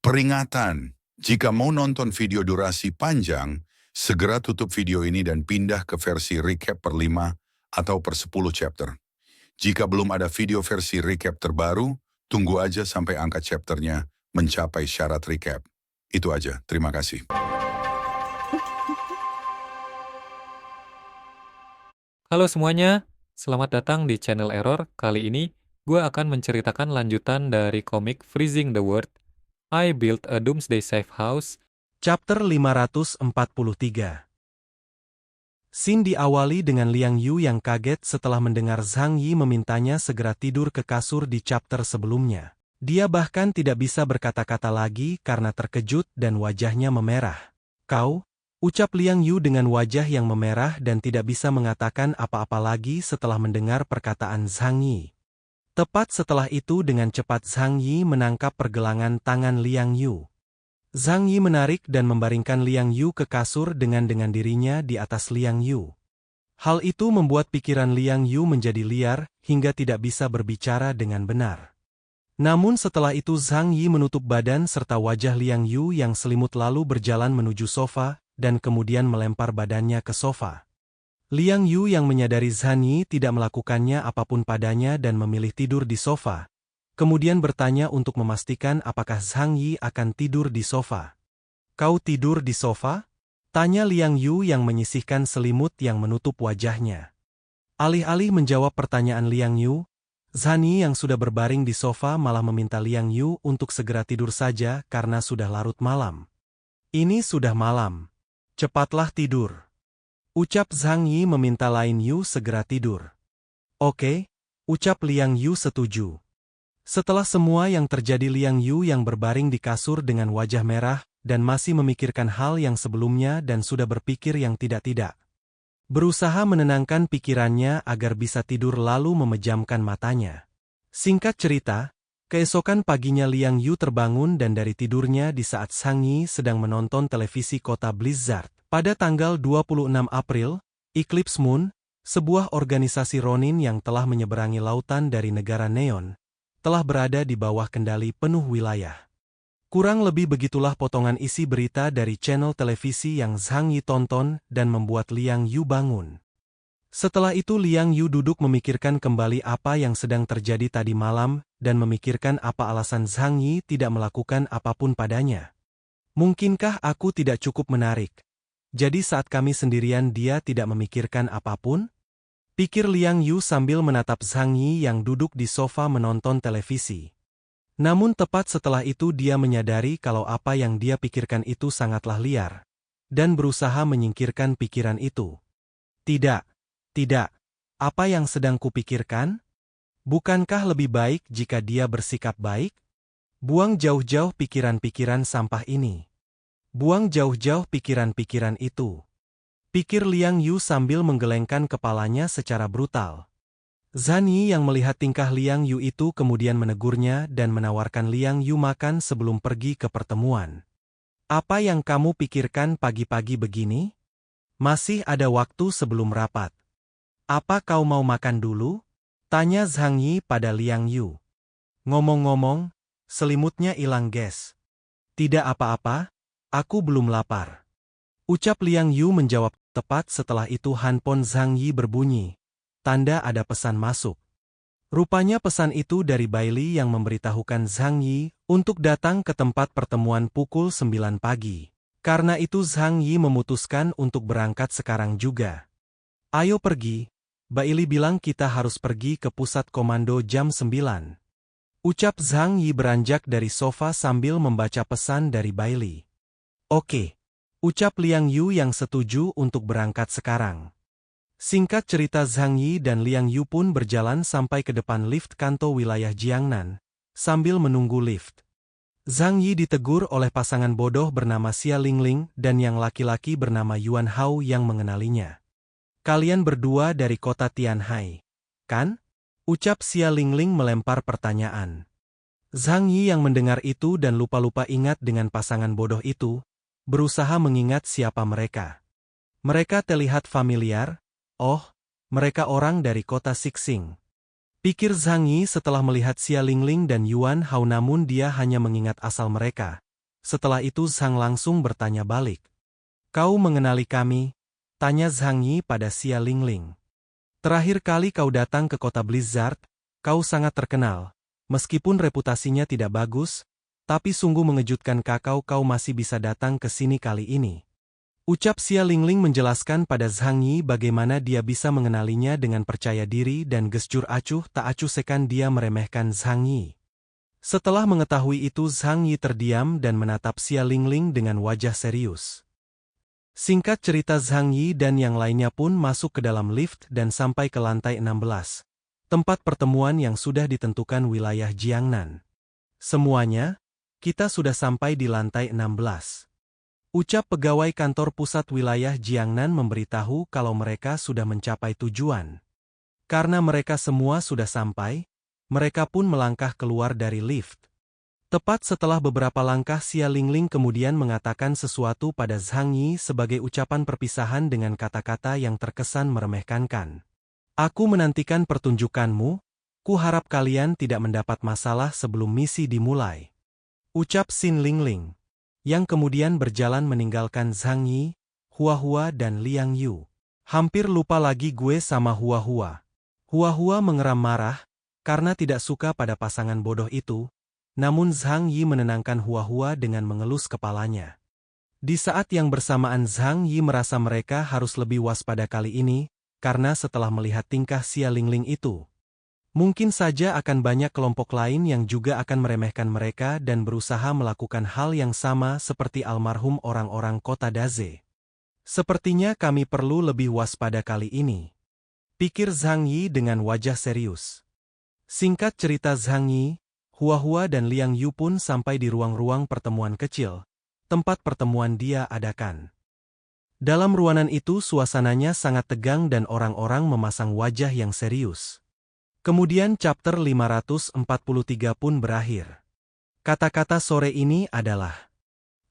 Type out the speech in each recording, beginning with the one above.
Peringatan, jika mau nonton video durasi panjang, segera tutup video ini dan pindah ke versi recap per 5 atau per 10 chapter. Jika belum ada video versi recap terbaru, tunggu aja sampai angka chapternya mencapai syarat recap. Itu aja, terima kasih. Halo semuanya, selamat datang di channel Error. Kali ini, gue akan menceritakan lanjutan dari komik Freezing the World, I Built a Doomsday Safe House, Chapter 543. Scene diawali dengan Liang Yu yang kaget setelah mendengar Zhang Yi memintanya segera tidur ke kasur di chapter sebelumnya. Dia bahkan tidak bisa berkata-kata lagi karena terkejut dan wajahnya memerah. "Kau?" ucap Liang Yu dengan wajah yang memerah dan tidak bisa mengatakan apa-apa lagi setelah mendengar perkataan Zhang Yi. Tepat setelah itu dengan cepat Zhang Yi menangkap pergelangan tangan Liang Yu. Zhang Yi menarik dan membaringkan Liang Yu ke kasur dengan dirinya di atas Liang Yu. Hal itu membuat pikiran Liang Yu menjadi liar hingga tidak bisa berbicara dengan benar. Namun setelah itu Zhang Yi menutup badan serta wajah Liang Yu yang selimut lalu berjalan menuju sofa dan kemudian melempar badannya ke sofa. Liang Yu yang menyadari Zhang Yi tidak melakukannya apapun padanya dan memilih tidur di sofa, kemudian bertanya untuk memastikan apakah Zhang Yi akan tidur di sofa. "Kau tidur di sofa?" tanya Liang Yu yang menyisihkan selimut yang menutup wajahnya. Alih-alih menjawab pertanyaan Liang Yu, Zhang Yi yang sudah berbaring di sofa malah meminta Liang Yu untuk segera tidur saja karena sudah larut malam. "Ini sudah malam. Cepatlah tidur," ucap Zhang Yi meminta Liang Yu segera tidur. "Oke," ucap Liang Yu setuju. Setelah semua yang terjadi Liang Yu yang berbaring di kasur dengan wajah merah dan masih memikirkan hal yang sebelumnya dan sudah berpikir yang tidak-tidak. Berusaha menenangkan pikirannya agar bisa tidur lalu memejamkan matanya. Singkat cerita, keesokan paginya Liang Yu terbangun dan dari tidurnya di saat Zhang Yi sedang menonton televisi kota Blizzard. Pada tanggal 26 April, Eclipse Moon, sebuah organisasi Ronin yang telah menyeberangi lautan dari negara Neon, telah berada di bawah kendali penuh wilayah. Kurang lebih begitulah potongan isi berita dari channel televisi yang Zhang Yi tonton dan membuat Liang Yu bangun. Setelah itu Liang Yu duduk memikirkan kembali apa yang sedang terjadi tadi malam dan memikirkan apa alasan Zhang Yi tidak melakukan apapun padanya. "Mungkinkah aku tidak cukup menarik? Jadi saat kami sendirian dia tidak memikirkan apapun?" pikir Liang Yu sambil menatap Zhang Yi yang duduk di sofa menonton televisi. Namun tepat setelah itu dia menyadari kalau apa yang dia pikirkan itu sangatlah liar, dan berusaha menyingkirkan pikiran itu. Tidak, apa yang sedang kupikirkan? Bukankah lebih baik jika dia bersikap baik? Buang jauh-jauh pikiran-pikiran sampah ini. Buang jauh-jauh pikiran-pikiran itu, pikir Liang Yu sambil menggelengkan kepalanya secara brutal. Zhang Yi yang melihat tingkah Liang Yu itu kemudian menegurnya dan menawarkan Liang Yu makan sebelum pergi ke pertemuan. "Apa yang kamu pikirkan pagi-pagi begini? Masih ada waktu sebelum rapat. Apa kau mau makan dulu?" tanya Zhang Yi pada Liang Yu. "Ngomong-ngomong, selimutnya hilang guys." "Tidak apa-apa. Aku belum lapar," ucap Liang Yu menjawab. Tepat setelah itu handphone Zhang Yi berbunyi. Tanda ada pesan masuk. Rupanya pesan itu dari Bailey yang memberitahukan Zhang Yi untuk datang ke tempat pertemuan pukul 9 pagi. Karena itu Zhang Yi memutuskan untuk berangkat sekarang juga. "Ayo pergi," Bailey bilang, "kita harus pergi ke pusat komando jam 9. ucap Zhang Yi beranjak dari sofa sambil membaca pesan dari Bailey. "Oke," ucap Liang Yu yang setuju untuk berangkat sekarang. Singkat cerita Zhang Yi dan Liang Yu pun berjalan sampai ke depan lift kantor wilayah Jiangnan, sambil menunggu lift. Zhang Yi ditegur oleh pasangan bodoh bernama Xia Lingling dan yang laki-laki bernama Yuan Hao yang mengenalinya. "Kalian berdua dari kota Tianhai, kan?" ucap Xia Lingling melempar pertanyaan. Zhang Yi yang mendengar itu dan lupa-lupa ingat dengan pasangan bodoh itu, berusaha mengingat siapa mereka. Mereka terlihat familiar. "Oh, mereka orang dari kota Xixing," pikir Zhang Yi setelah melihat Xia Lingling dan Yuan Hao, namun dia hanya mengingat asal mereka, Setelah itu Zhang langsung bertanya balik. Kau mengenali kami? Tanya Zhang Yi pada Xia Lingling. Terakhir kali kau datang ke kota Blizzard, kau sangat terkenal. Meskipun reputasinya tidak bagus, tapi sungguh mengejutkan kau masih bisa datang ke sini kali ini. Ucap Xia Lingling menjelaskan pada Zhang Yi bagaimana dia bisa mengenalinya dengan percaya diri dan gestur acuh tak acuh sekan dia meremehkan Zhang Yi. Setelah mengetahui itu Zhang Yi terdiam dan menatap Xia Lingling dengan wajah serius. Singkat cerita Zhang Yi dan yang lainnya pun masuk ke dalam lift dan sampai ke lantai 16. Tempat pertemuan yang sudah ditentukan wilayah Jiangnan. Semuanya, kita sudah sampai di lantai 16. Ucap pegawai kantor pusat wilayah Jiangnan memberitahu kalau mereka sudah mencapai tujuan. Karena mereka semua sudah sampai, mereka pun melangkah keluar dari lift. Tepat setelah beberapa langkah Xia Lingling kemudian mengatakan sesuatu pada Zhang Yi sebagai ucapan perpisahan dengan kata-kata yang terkesan meremehkan. Aku menantikan pertunjukanmu, ku harap kalian tidak mendapat masalah sebelum misi dimulai. Ucap Xin Lingling, yang kemudian berjalan meninggalkan Zhang Yi, Huahua dan Liang Yu. Hampir lupa lagi gue sama Huahua. Huahua mengeram marah, karena tidak suka pada pasangan bodoh itu, namun Zhang Yi menenangkan Huahua dengan mengelus kepalanya. Di saat yang bersamaan Zhang Yi merasa mereka harus lebih waspada kali ini, karena setelah melihat tingkah Xia Lingling itu, mungkin saja akan banyak kelompok lain yang juga akan meremehkan mereka dan berusaha melakukan hal yang sama seperti almarhum orang-orang kota Daze. Sepertinya kami perlu lebih waspada kali ini, pikir Zhang Yi dengan wajah serius. Singkat cerita Zhang Yi, Huahua dan Liang Yu pun sampai di ruang-ruang pertemuan kecil, tempat pertemuan dia adakan. Dalam ruangan itu suasananya sangat tegang dan orang-orang memasang wajah yang serius. Kemudian chapter 543 pun berakhir. Kata-kata sore ini adalah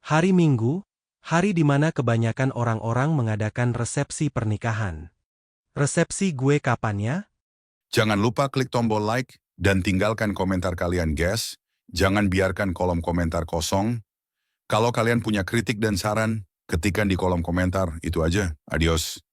hari Minggu, hari di mana kebanyakan orang-orang mengadakan resepsi pernikahan. Resepsi gue kapan ya? Jangan lupa klik tombol like dan tinggalkan komentar kalian guys. Jangan biarkan kolom komentar kosong. Kalau kalian punya kritik dan saran, ketikkan di kolom komentar. Itu aja. Adios.